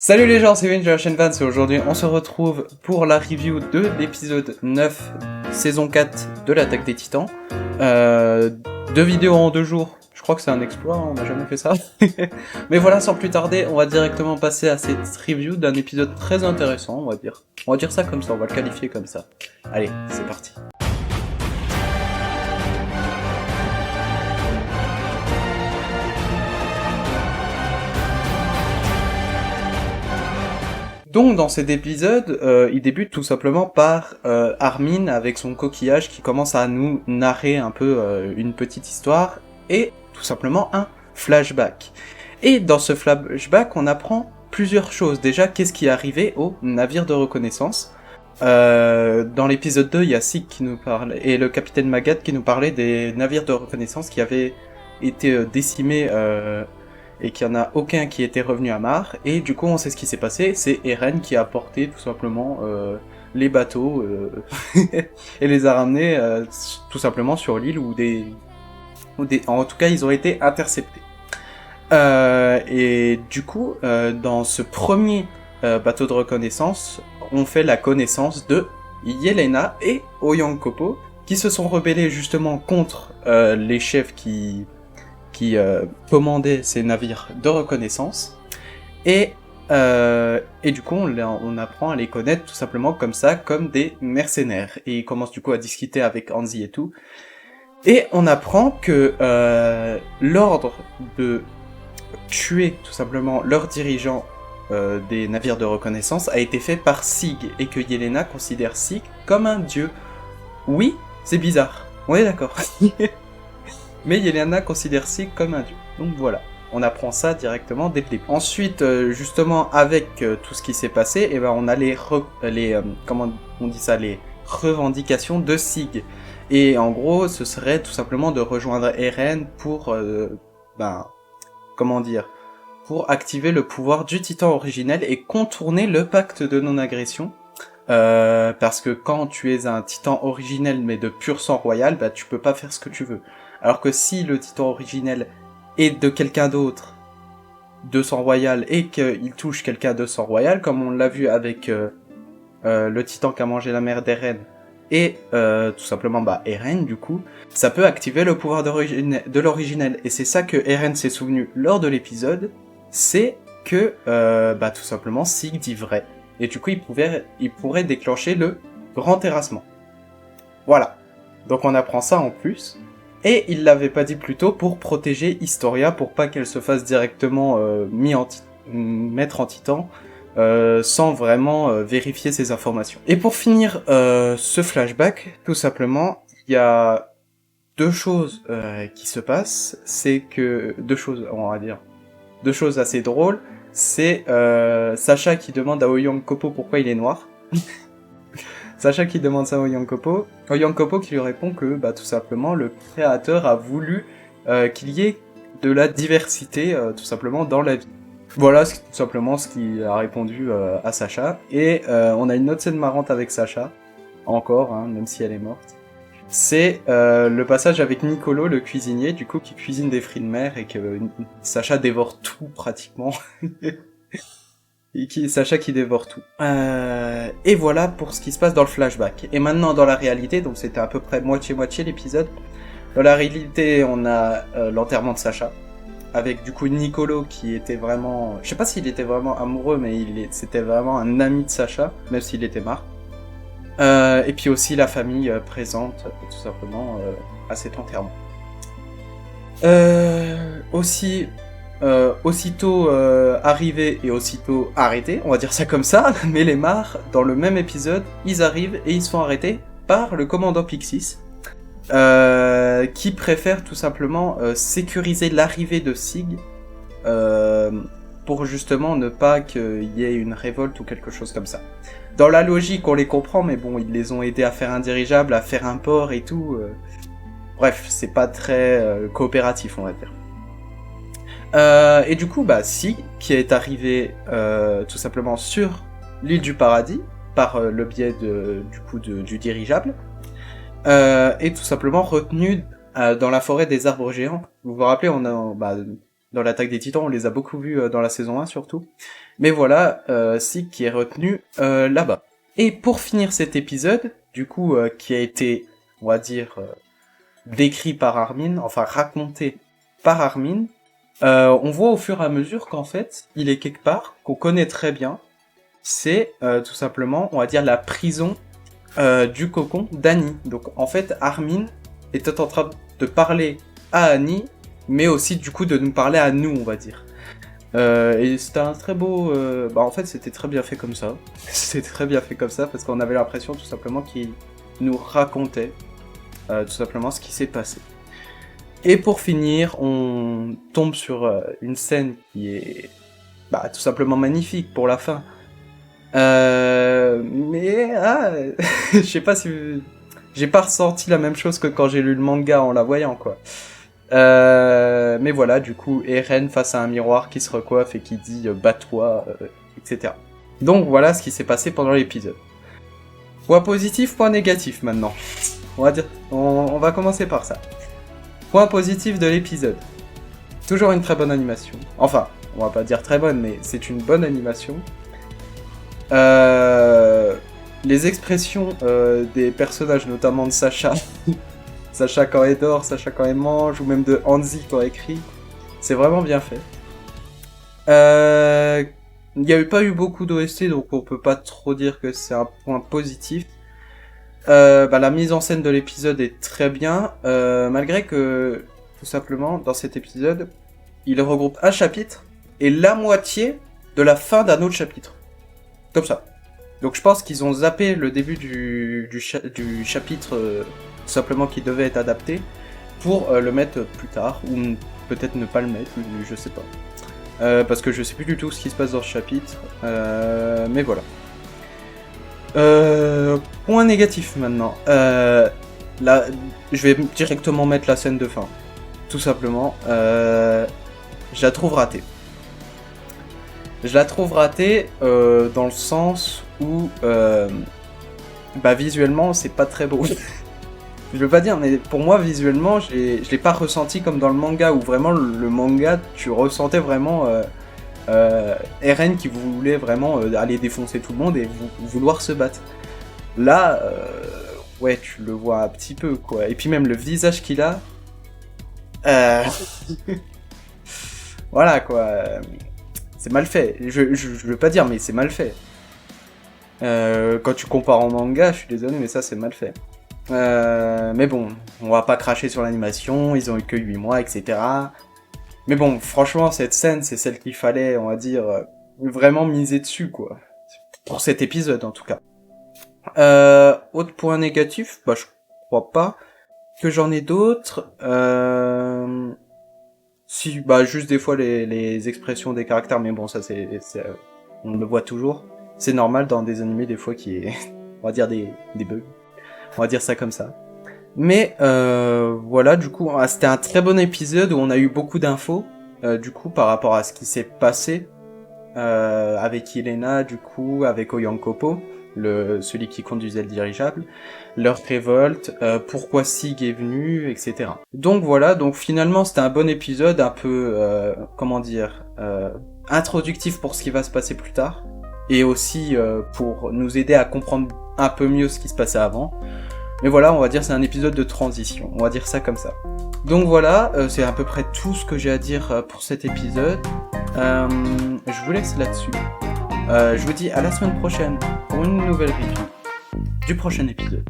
Salut les gens, c'est Win de la chaîne Vans et aujourd'hui on se retrouve pour la review de l'épisode 9, saison 4 de l'Attaque des Titans. 2 vidéos en 2 jours, je crois que c'est un exploit, on n'a jamais fait ça. Mais voilà, sans plus tarder, on va directement passer à cette review d'un épisode très intéressant, on va dire. On va dire ça comme ça, on va le qualifier comme ça. Allez, c'est parti. Donc dans cet épisode, il débute tout simplement par Armin avec son coquillage qui commence à nous narrer un peu une petite histoire et tout simplement un flashback. Et dans ce flashback, on apprend plusieurs choses. Déjà, qu'est-ce qui est arrivé au navire de reconnaissance. Dans l'épisode 2, il y a Sig qui nous parle et le capitaine Magat qui nous parlait des navires de reconnaissance qui avaient été décimés et qu'il n'y en a aucun qui était revenu à Mar, et du coup on sait ce qui s'est passé, c'est Eren qui a porté tout simplement les bateaux et les a ramenés tout simplement sur l'île en tout cas ils ont été interceptés. Et du coup dans ce premier bateau de reconnaissance, on fait la connaissance de Yelena et Oyankoppo qui se sont rebellés justement contre les chefs qui commandait ces navires de reconnaissance, et du coup on apprend à les connaître tout simplement comme ça, comme des mercenaires, et ils commencent du coup à discuter avec Hanzi et tout, et on apprend que l'ordre de tuer tout simplement leur dirigeant des navires de reconnaissance a été fait par Sig, et que Yelena considère Sig comme un dieu. Oui, c'est bizarre, on est d'accord. Mais Yelena considère Sig comme un dieu. Donc voilà, on apprend ça directement dès le début. Ensuite, justement, avec tout ce qui s'est passé, eh ben, on a les revendications de Sig. Et en gros, ce serait tout simplement de rejoindre Eren pour, pour activer le pouvoir du titan originel et contourner le pacte de non-agression. Parce que quand tu es un titan originel mais de pur sang royal, bah tu peux pas faire ce que tu veux. Alors que si le titan originel est de quelqu'un d'autre de sang royal et qu'il touche quelqu'un de sang royal, comme on l'a vu avec le titan qui a mangé la mère d'Eren et tout simplement Eren du coup, ça peut activer le pouvoir de l'originel. Et c'est ça que Eren s'est souvenu lors de l'épisode, c'est que tout simplement Sig dit vrai. Et du coup il pourrait déclencher le grand terrassement. Voilà. Donc on apprend ça en plus. Et il l'avait pas dit plus tôt pour protéger Historia, pour pas qu'elle se fasse directement mettre en titan, sans vraiment vérifier ses informations. Et pour finir ce flashback, tout simplement, il y a deux choses qui se passent. C'est que deux choses assez drôles. C'est Sacha qui demande à Oyankoppo pourquoi il est noir. Sacha qui demande ça à Oyankoppo qui lui répond que tout simplement le créateur a voulu qu'il y ait de la diversité tout simplement dans la vie. Voilà tout simplement ce qu'il a répondu à Sacha. Et on a une autre scène marrante avec Sacha, encore, même si elle est morte. C'est le passage avec Nicolo, le cuisinier, du coup qui cuisine des fruits de mer et que Sacha dévore tout pratiquement. Sacha qui dévore tout. Et voilà pour ce qui se passe dans le flashback. Et maintenant dans la réalité, donc c'était à peu près moitié-moitié l'épisode. Dans la réalité, on a l'enterrement de Sacha, avec du coup Nicolo qui était vraiment... Je sais pas s'il était vraiment amoureux, mais c'était vraiment un ami de Sacha, même s'il était marre. Et puis aussi la famille présente, tout simplement, à cet enterrement. Aussitôt arrivé et aussitôt arrêté, on va dire ça comme ça, mais les Mar, dans le même épisode, ils arrivent et ils se font arrêter par le commandant Pixis, qui préfère tout simplement sécuriser l'arrivée de Sig, pour justement ne pas qu'il y ait une révolte ou quelque chose comme ça. Dans la logique, on les comprend, mais bon, ils les ont aidés à faire un dirigeable, à faire un port et tout. Bref, c'est pas très coopératif, on va dire. Et du coup, Sig, qui est arrivé tout simplement sur l'île du paradis, par le biais du dirigeable, est tout simplement retenu dans la forêt des arbres géants. Vous vous rappelez, dans l'Attaque des Titans, on les a beaucoup vus dans la saison 1 surtout. Mais voilà, Sig qui est retenu là-bas. Et pour finir cet épisode, du coup, qui a été, on va dire, décrit par Armin, enfin raconté par Armin, on voit au fur et à mesure qu'en fait, il est quelque part, qu'on connaît très bien, c'est tout simplement, on va dire, la prison du cocon d'Annie. Donc en fait, Armin était en train de parler à Annie, mais aussi du coup de nous parler à nous, on va dire. Et c'était un très beau... en fait, c'était très bien fait comme ça. C'était très bien fait comme ça, parce qu'on avait l'impression tout simplement qu'il nous racontait tout simplement ce qui s'est passé. Et pour finir, on tombe sur une scène qui est tout simplement magnifique pour la fin. Je sais pas si... J'ai pas ressenti la même chose que quand j'ai lu le manga en la voyant, quoi. Mais voilà, du coup, Eren face à un miroir qui se recoiffe et qui dit bats-toi, etc. Donc voilà ce qui s'est passé pendant l'épisode. Point positif, point négatif maintenant. On va commencer par ça. Point positif de l'épisode. Toujours une très bonne animation. Enfin, on va pas dire très bonne, mais c'est une bonne animation. Les expressions des personnages, notamment de Sacha, Sacha quand elle dort, Sacha quand elle mange, ou même de Hanzi quand elle écrit, c'est vraiment bien fait. Il n'y a pas eu beaucoup d'OST, donc on peut pas trop dire que c'est un point positif. La mise en scène de l'épisode est très bien, malgré que, tout simplement, dans cet épisode, il regroupe un chapitre et la moitié de la fin d'un autre chapitre. Comme ça. Donc je pense qu'ils ont zappé le début du chapitre, tout simplement qui devait être adapté, pour le mettre plus tard, ou peut-être ne pas le mettre, je sais pas. Parce que je sais plus du tout ce qui se passe dans ce chapitre, mais voilà. Point négatif maintenant. Là, je vais directement mettre la scène de fin. Tout simplement. Je la trouve ratée. Je la trouve ratée dans le sens où visuellement c'est pas très beau. Je veux pas dire, mais pour moi visuellement je l'ai pas ressenti comme dans le manga, où vraiment le manga tu ressentais vraiment Eren qui voulait vraiment aller défoncer tout le monde et vouloir se battre. Là, ouais, tu le vois un petit peu quoi. Et puis même le visage qu'il a, voilà quoi. C'est mal fait. Je veux pas dire, mais c'est mal fait. Quand tu compares en manga, je suis désolé, mais ça c'est mal fait. Mais bon, on va pas cracher sur l'animation, ils ont eu que 8 mois, etc. Mais bon, franchement, cette scène, c'est celle qu'il fallait, on va dire, vraiment miser dessus, quoi. Pour cet épisode, en tout cas. Autre point négatif, je crois pas que j'en ai d'autres. Si, juste des fois les expressions des caractères, mais bon, ça c'est on le voit toujours. C'est normal dans des animés, des fois, qui est, on va dire, des bugs. On va dire ça comme ça. Mais voilà, du coup, c'était un très bon épisode où on a eu beaucoup d'infos, du coup, par rapport à ce qui s'est passé avec Yelena, du coup, avec Oyankopo, celui qui conduisait le dirigeable, leur révolte, pourquoi Sig est venu, etc. Donc voilà, donc finalement c'était un bon épisode, un peu, introductif pour ce qui va se passer plus tard, et aussi pour nous aider à comprendre un peu mieux ce qui se passait avant. Mais voilà, on va dire c'est un épisode de transition, on va dire ça comme ça. Donc voilà, c'est à peu près tout ce que j'ai à dire pour cet épisode. Je vous laisse là-dessus. Je vous dis à la semaine prochaine pour une nouvelle review du prochain épisode.